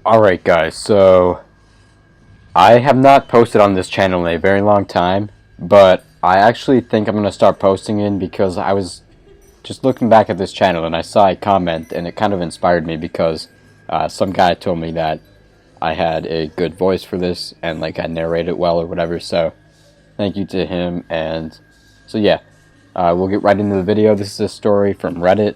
Alright guys, so I have not posted on this channel in a very long time, but I actually think I'm going to start posting in because I was just looking back at this channel and I saw a comment and it kind of inspired me because some guy told me that I had a good voice for this and like I narrated well or whatever, so thank you to him. And so yeah, we'll get right into the video. This is a story from Reddit.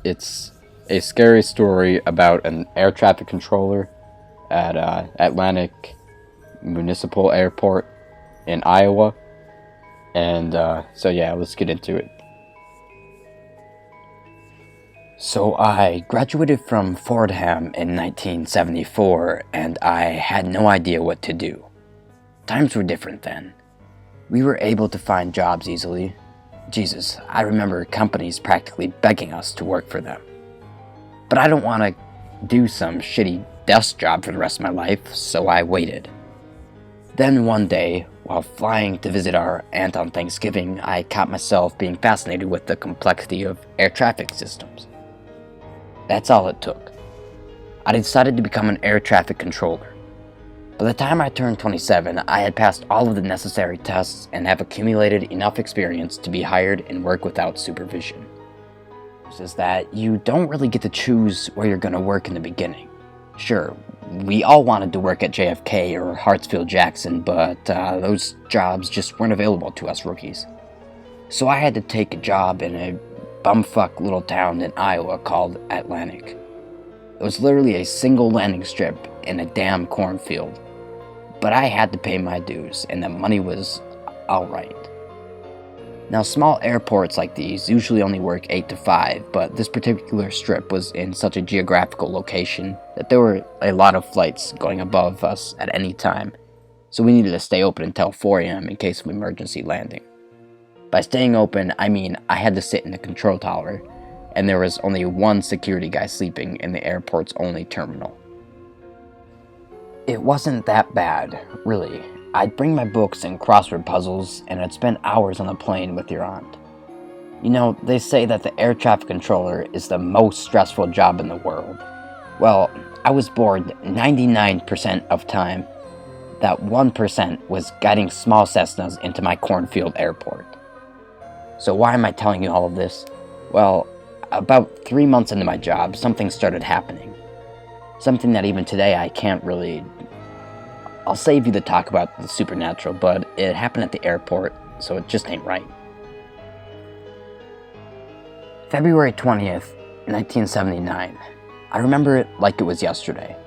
It's a scary story about an air traffic controller at Atlantic Municipal Airport in Iowa. And so yeah, let's get into it. So I graduated from Fordham in 1974, and I had no idea what to do. Times were different then. We were able to find jobs easily. Jesus, I remember companies practically begging us to work for them. But I don't want to do some shitty desk job for the rest of my life, so I waited. Then one day, while flying to visit our aunt on Thanksgiving, I caught myself being fascinated with the complexity of air traffic systems. That's all it took. I decided to become an air traffic controller. By the time I turned 27, I had passed all of the necessary tests and have accumulated enough experience to be hired and work without supervision. Is that you don't really get to choose where you're going to work in the beginning. Sure, we all wanted to work at JFK or Hartsfield-Jackson, but those jobs just weren't available to us rookies. So I had to take a job in a bumfuck little town in Iowa called Atlantic. It was literally a single landing strip in a damn cornfield. But I had to pay my dues, and the money was alright. Now, small airports like these usually only work 8 to 5, but this particular strip was in such a geographical location that there were a lot of flights going above us at any time, so we needed to stay open until 4 a.m. in case of emergency landing. By staying open, I mean I had to sit in the control tower, and there was only one security guy sleeping in the airport's only terminal. It wasn't that bad, really. I'd bring my books and crossword puzzles, and I'd spend hours on the plane with your aunt. You know, they say that the air traffic controller is the most stressful job in the world. Well, I was bored 99% of time. That 1% was guiding small Cessnas into my cornfield airport. So why am I telling you all of this? Well, about 3 months into my job, something started happening. Something that even today I can't really... I'll save you the talk about the supernatural, but it happened at the airport, so it just ain't right. February 20th, 1979. I remember it like it was yesterday.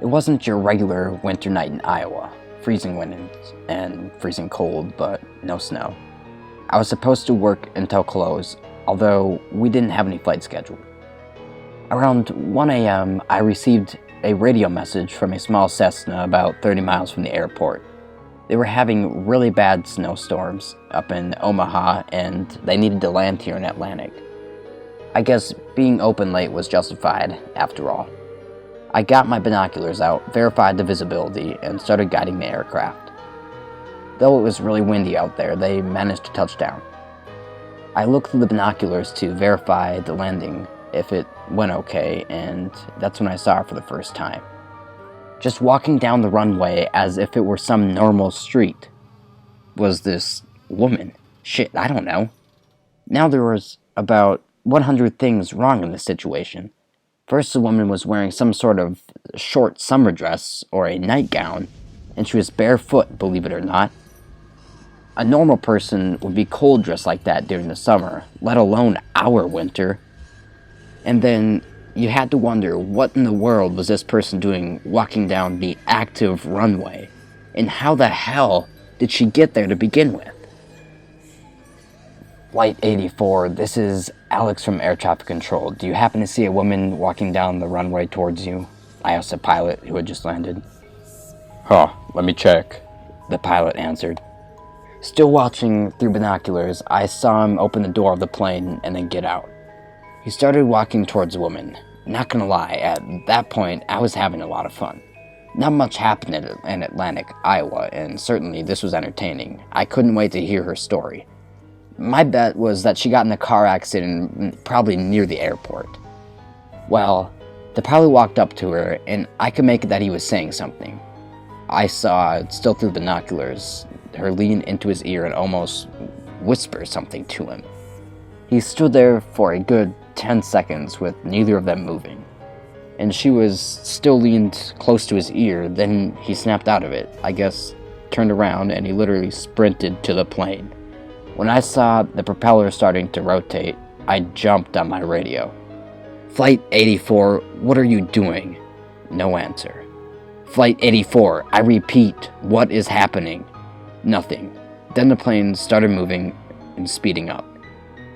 It wasn't your regular winter night in Iowa. Freezing winds and freezing cold, but no snow. I was supposed to work until close, although we didn't have any flight scheduled. Around 1 a.m., I received a radio message from a small Cessna about 30 miles from the airport. They were having really bad snowstorms up in Omaha, and they needed to land here in Atlantic. I guess being open late was justified, after all. I got my binoculars out, verified the visibility, and started guiding the aircraft. Though it was really windy out there, they managed to touch down. I looked through the binoculars to verify the landing, if it went okay, and that's when I saw her for the first time. Just walking down the runway as if it were some normal street was this woman. Shit, I don't know. Now there was about 100 things wrong in this situation. First, the woman was wearing some sort of short summer dress or a nightgown, and she was barefoot, believe it or not. A normal person would be cold dressed like that during the summer, let alone our winter. And then you had to wonder what in the world was this person doing walking down the active runway, and how the hell did she get there to begin with? Flight 84, this is Alex from Air Traffic Control. Do you happen to see a woman walking down the runway towards you? I asked the pilot who had just landed. Huh, let me check. The pilot answered. Still watching through binoculars, I saw him open the door of the plane and then get out. He started walking towards the woman. Not gonna lie, at that point, I was having a lot of fun. Not much happened in Atlantic, Iowa, and certainly this was entertaining. I couldn't wait to hear her story. My bet was that she got in a car accident probably near the airport. Well, The pilot walked up to her, and I could make it that he was saying something. I saw, still through binoculars, her lean into his ear and almost whisper something to him. He stood there for a good 10 seconds with neither of them moving, and she was still leaned close to his ear. Then he snapped out of it, I guess, turned around, and he literally sprinted to the plane. When I saw the propeller starting to rotate, I jumped on my radio. Flight 84, what are you doing? No answer. Flight 84, I repeat, what is happening? Nothing. Then the plane started moving and speeding up.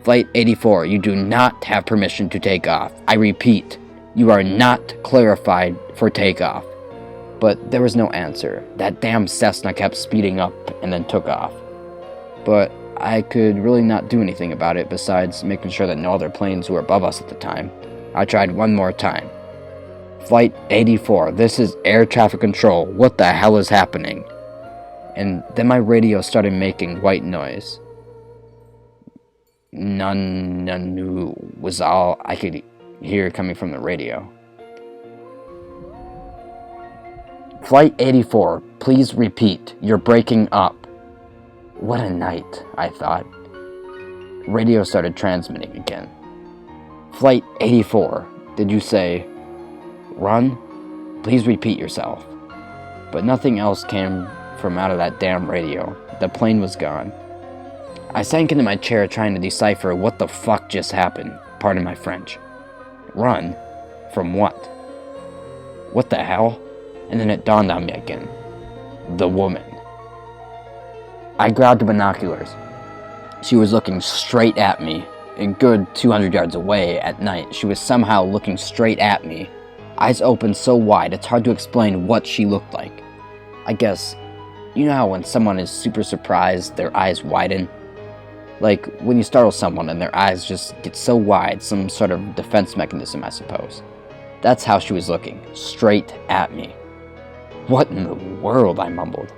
Flight 84, you do not have permission to take off. I repeat, you are not clarified for takeoff. But there was no answer. That damn Cessna kept speeding up and then took off. But I could really not do anything about it besides making sure that no other planes were above us at the time. I tried one more time. Flight 84, this is air traffic control. What the hell is happening? And then my radio started making white noise. Nanu was all I could hear coming from the radio. Flight 84, please repeat. You're breaking up. What a night, I thought. Radio started transmitting again. Flight 84, did you say, run? Please repeat yourself. But nothing else came from out of that damn radio. The plane was gone. I sank into my chair trying to decipher what the fuck just happened. Pardon my French. Run? From what? What the hell? And then it dawned on me again. The woman. I grabbed the binoculars. She was looking straight at me. A good 200 yards away at night, she was somehow looking straight at me. Eyes open so wide, it's hard to explain what she looked like. I guess, you know how when someone is super surprised, their eyes widen? Like when you startle someone and their eyes just get so wide, some sort of defense mechanism, I suppose. That's how she was looking, straight at me. What in the world, I mumbled.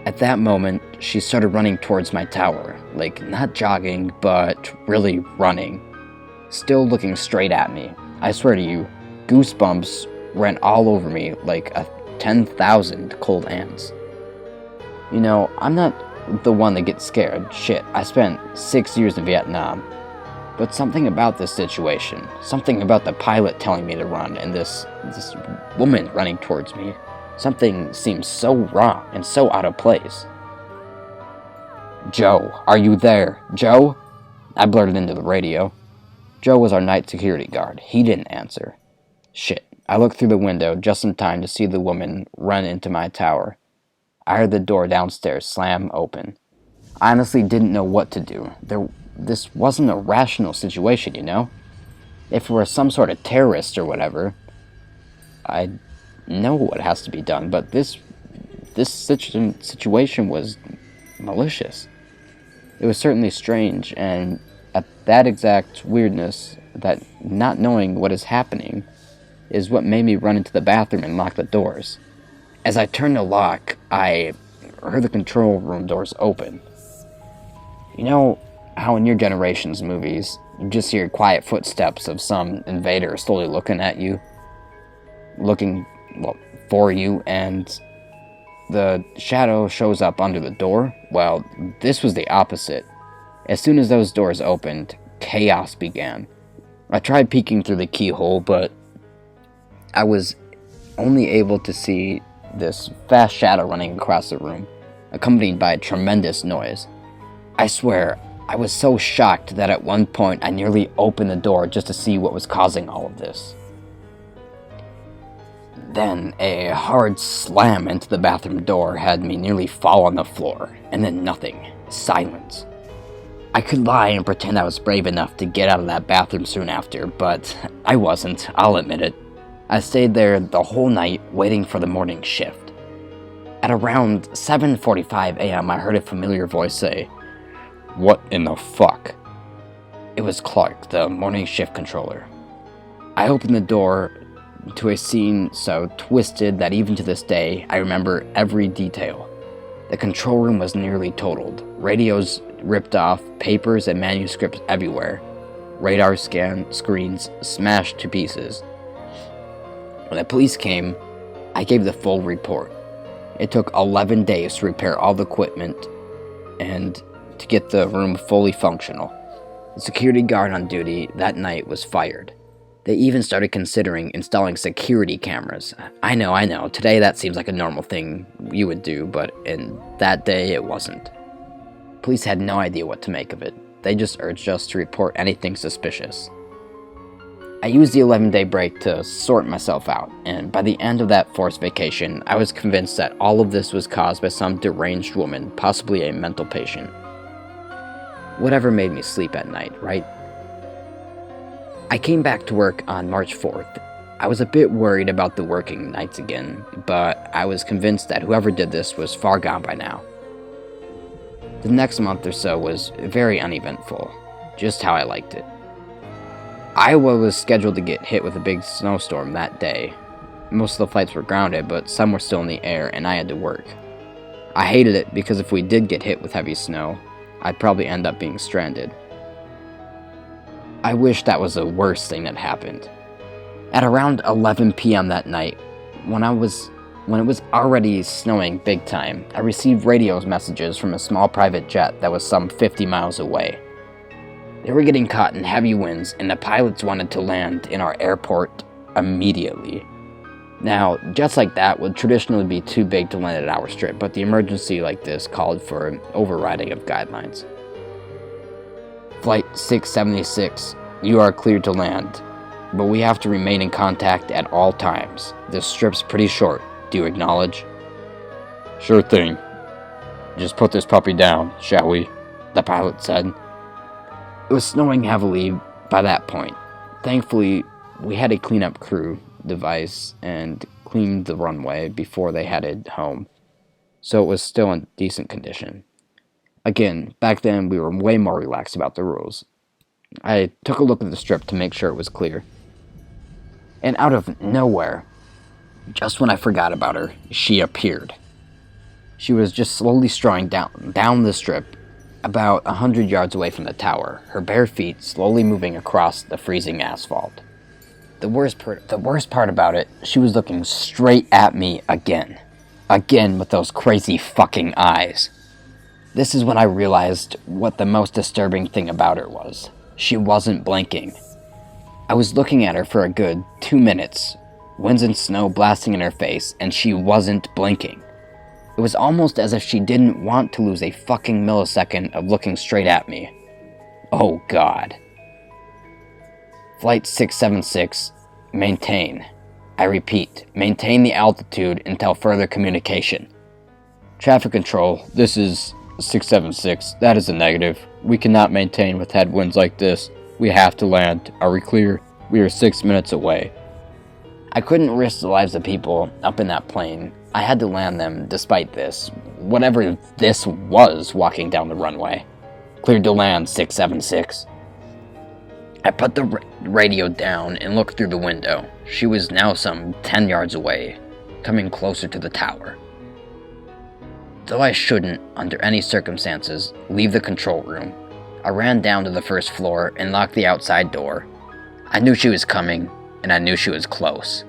At that moment, she started running towards my tower, like not jogging, but really running. Still looking straight at me. I swear to you, goosebumps ran all over me like 10,000 cold hands. You know, I'm not the one that gets scared. Shit, I spent 6 years in Vietnam. But something about this situation, something about the pilot telling me to run and this woman running towards me, something seems so wrong and so out of place. Joe, are you there? Joe? I blurted into the radio. Joe was our night security guard. He didn't answer. Shit. I looked through the window just in time to see the woman run into my tower. I heard the door downstairs slam open. I honestly didn't know what to do. This wasn't a rational situation, you know? If it were some sort of terrorist or whatever, I'd know what has to be done, but this situation was malicious. It was certainly strange, and at that exact weirdness, that not knowing what is happening, is what made me run into the bathroom and lock the doors. As I turned the lock, I heard the control room doors open. You know how in your generation's movies, you just hear quiet footsteps of some invader slowly looking at you? Looking, for you, and the shadow shows up under the door? Well, this was the opposite. As soon as those doors opened, chaos began. I tried peeking through the keyhole, but I was only able to see this fast shadow running across the room, accompanied by a tremendous noise. I swear, I was so shocked that at one point I nearly opened the door just to see what was causing all of this. Then a hard slam into the bathroom door had me nearly fall on the floor, and then nothing. Silence. I could lie and pretend I was brave enough to get out of that bathroom soon after, but I wasn't, I'll admit it. I stayed there the whole night waiting for the morning shift. At around 7:45 a.m. I heard a familiar voice say, "What in the fuck?" It was Clark, the morning shift controller. I opened the door to a scene so twisted that even to this day, I remember every detail. The control room was nearly totaled. Radios ripped off, papers and manuscripts everywhere. Radar screens smashed to pieces. When the police came, I gave the full report. It took 11 days to repair all the equipment and to get the room fully functional. The security guard on duty that night was fired. They even started considering installing security cameras. I know, today that seems like a normal thing you would do, but in that day it wasn't. Police had no idea what to make of it. They just urged us to report anything suspicious. I used the 11-day break to sort myself out, and by the end of that forced vacation, I was convinced that all of this was caused by some deranged woman, possibly a mental patient. Whatever made me sleep at night, right? I came back to work on March 4th. I was a bit worried about the working nights again, but I was convinced that whoever did this was far gone by now. The next month or so was very uneventful, just how I liked it. Iowa was scheduled to get hit with a big snowstorm that day. Most of the flights were grounded, but some were still in the air, and I had to work. I hated it because if we did get hit with heavy snow, I'd probably end up being stranded. I wish that was the worst thing that happened. At around 11 p.m. that night, when it was already snowing big time, I received radio messages from a small private jet that was some 50 miles away. They were getting caught in heavy winds, and the pilots wanted to land in our airport immediately. Now, jets like that would traditionally be too big to land at our strip, but the emergency like this called for an overriding of guidelines. Flight 676, you are cleared to land, but we have to remain in contact at all times. This strip's pretty short. Do you acknowledge? Sure thing. Just put this puppy down, shall we? The pilot said. It was snowing heavily by that point. Thankfully, we had a cleanup crew device and cleaned the runway before they headed home, so it was still in decent condition. Again, back then we were way more relaxed about the rules. I took a look at the strip to make sure it was clear. And out of nowhere, just when I forgot about her, she appeared. She was just slowly strolling down the strip, about 100 yards away from the tower, her bare feet slowly moving across the freezing asphalt. The worst part about it, she was looking straight at me again. Again with those crazy fucking eyes. This is when I realized what the most disturbing thing about her was. She wasn't blinking. I was looking at her for a good 2 minutes, winds and snow blasting in her face, and she wasn't blinking. It was almost as if she didn't want to lose a fucking millisecond of looking straight at me. Oh God. Flight 676, maintain. I repeat, maintain the altitude until further communication. Traffic control, this is 676. That is a negative. We cannot maintain with headwinds like this. We have to land. Are we clear? We are 6 minutes away. I couldn't risk the lives of people up in that plane. I had to land them despite this. Whatever this was walking down the runway. Cleared to land, 676. I put the radio down and looked through the window. She was now some 10 yards away, coming closer to the tower. Though I shouldn't, under any circumstances, leave the control room, I ran down to the first floor and locked the outside door. I knew she was coming, and I knew she was close.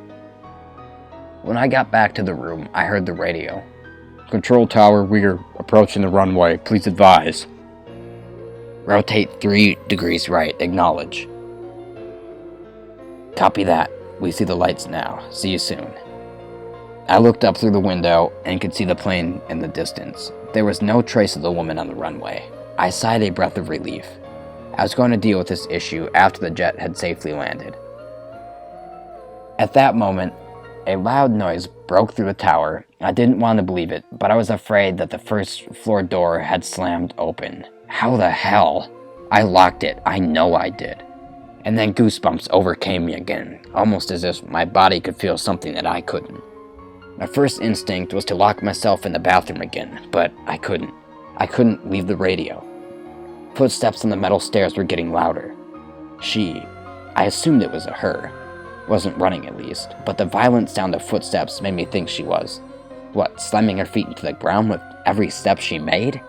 When I got back to the room, I heard the radio. Control tower, we are approaching the runway. Please advise. Rotate 3 degrees right. Acknowledge. Copy that. We see the lights now. See you soon. I looked up through the window and could see the plane in the distance. There was no trace of the woman on the runway. I sighed a breath of relief. I was going to deal with this issue after the jet had safely landed. At that moment, a loud noise broke through the tower. I didn't want to believe it, but I was afraid that the first floor door had slammed open. How the hell? I locked it. I know I did. And then goosebumps overcame me again, almost as if my body could feel something that I couldn't. My first instinct was to lock myself in the bathroom again, but I couldn't. I couldn't leave the radio. Footsteps on the metal stairs were getting louder. I assumed it was a her, wasn't running at least, but the violent sound of footsteps made me think she was. What, slamming her feet into the ground with every step she made?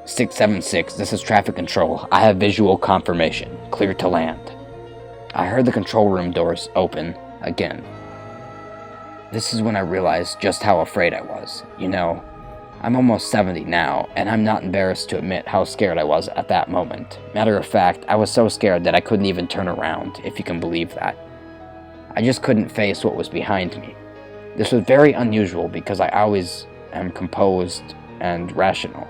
676, this is traffic control. I have visual confirmation. Clear to land. I heard the control room doors open, again. This is when I realized just how afraid I was. You know, I'm almost 70 now, and I'm not embarrassed to admit how scared I was at that moment. Matter of fact, I was so scared that I couldn't even turn around, if you can believe that. I just couldn't face what was behind me. This was very unusual because I always am composed and rational.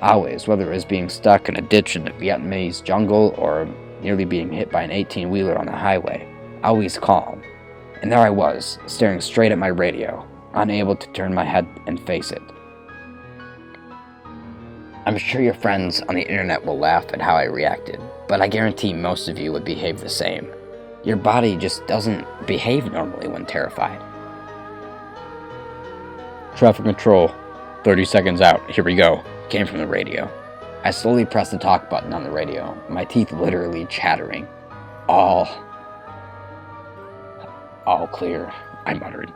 Always, whether it was being stuck in a ditch in the Vietnamese jungle or nearly being hit by an 18-wheeler on the highway. Always calm. And there I was, staring straight at my radio, unable to turn my head and face it. I'm sure your friends on the internet will laugh at how I reacted, but I guarantee most of you would behave the same. Your body just doesn't behave normally when terrified. Traffic control, 30 seconds out, here we go. Came from the radio. I slowly pressed the talk button on the radio, my teeth literally chattering. All clear, I muttered.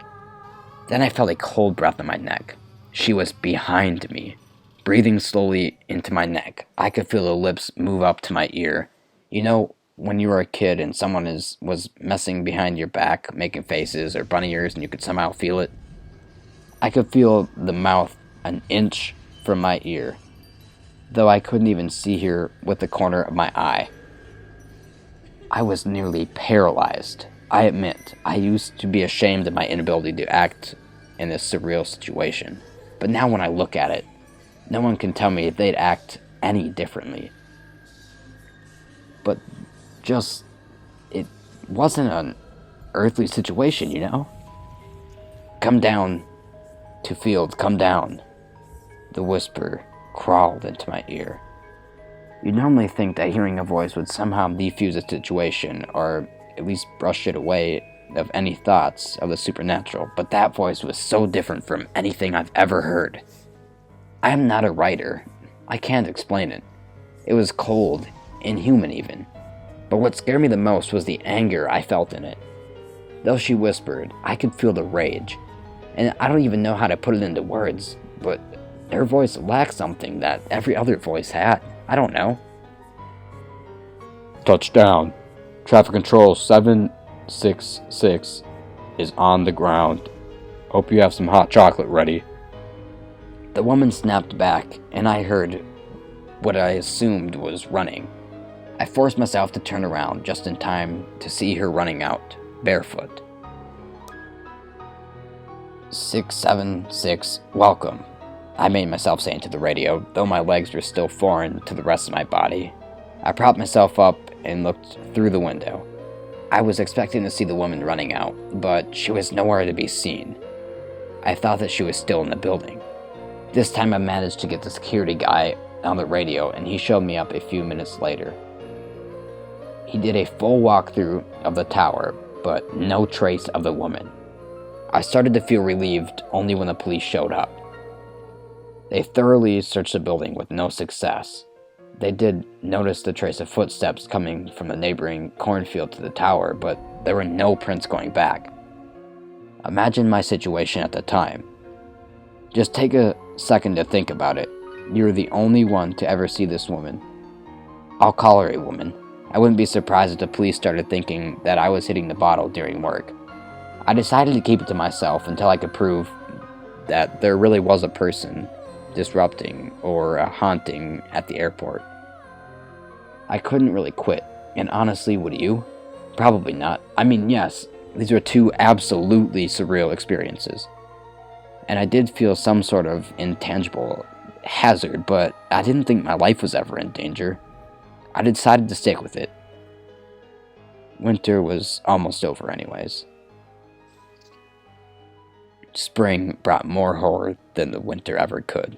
Then I felt a cold breath on my neck. She was behind me, breathing slowly into my neck. I could feel the lips move up to my ear. You know, when you were a kid and someone was messing behind your back, making faces or bunny ears, and you could somehow feel it? I could feel the mouth an inch from my ear, though I couldn't even see her with the corner of my eye. I was nearly paralyzed. I admit, I used to be ashamed of my inability to act in this surreal situation, but now when I look at it, no one can tell me if they'd act any differently. But it wasn't an earthly situation, you know? Come down to field, come down. The whisper crawled into my ear. You'd normally think that hearing a voice would somehow defuse a situation, or at least brush it away of any thoughts of the supernatural, but that voice was so different from anything I've ever heard. I am not a writer. I can't explain it. It was cold, inhuman even. But what scared me the most was the anger I felt in it. Though she whispered, I could feel the rage. And I don't even know how to put it into words, but her voice lacked something that every other voice had. I don't know. Touchdown. Traffic control 766 is on the ground. Hope you have some hot chocolate ready. The woman snapped back, and I heard what I assumed was running. I forced myself to turn around just in time to see her running out, barefoot. 676, welcome, I made myself say into the radio, though my legs were still foreign to the rest of my body. I propped myself up and looked through the window. I was expecting to see the woman running out, but she was nowhere to be seen. I thought that she was still in the building. This time I managed to get the security guy on the radio, and he showed me up a few minutes later. He did a full walkthrough of the tower, but no trace of the woman. I started to feel relieved only when the police showed up. They thoroughly searched the building with no success. They did notice the trace of footsteps coming from the neighboring cornfield to the tower, but there were no prints going back. Imagine my situation at the time. Just take a second to think about it. You're the only one to ever see this woman. I'll call her a woman. I wouldn't be surprised if the police started thinking that I was hitting the bottle during work. I decided to keep it to myself until I could prove that there really was a person disrupting or haunting at the airport. I couldn't really quit, and honestly, would you? Probably not. I mean, yes, these were two absolutely surreal experiences. And I did feel some sort of intangible hazard, but I didn't think my life was ever in danger. I decided to stick with it. Winter was almost over anyways. Spring brought more horror than the winter ever could.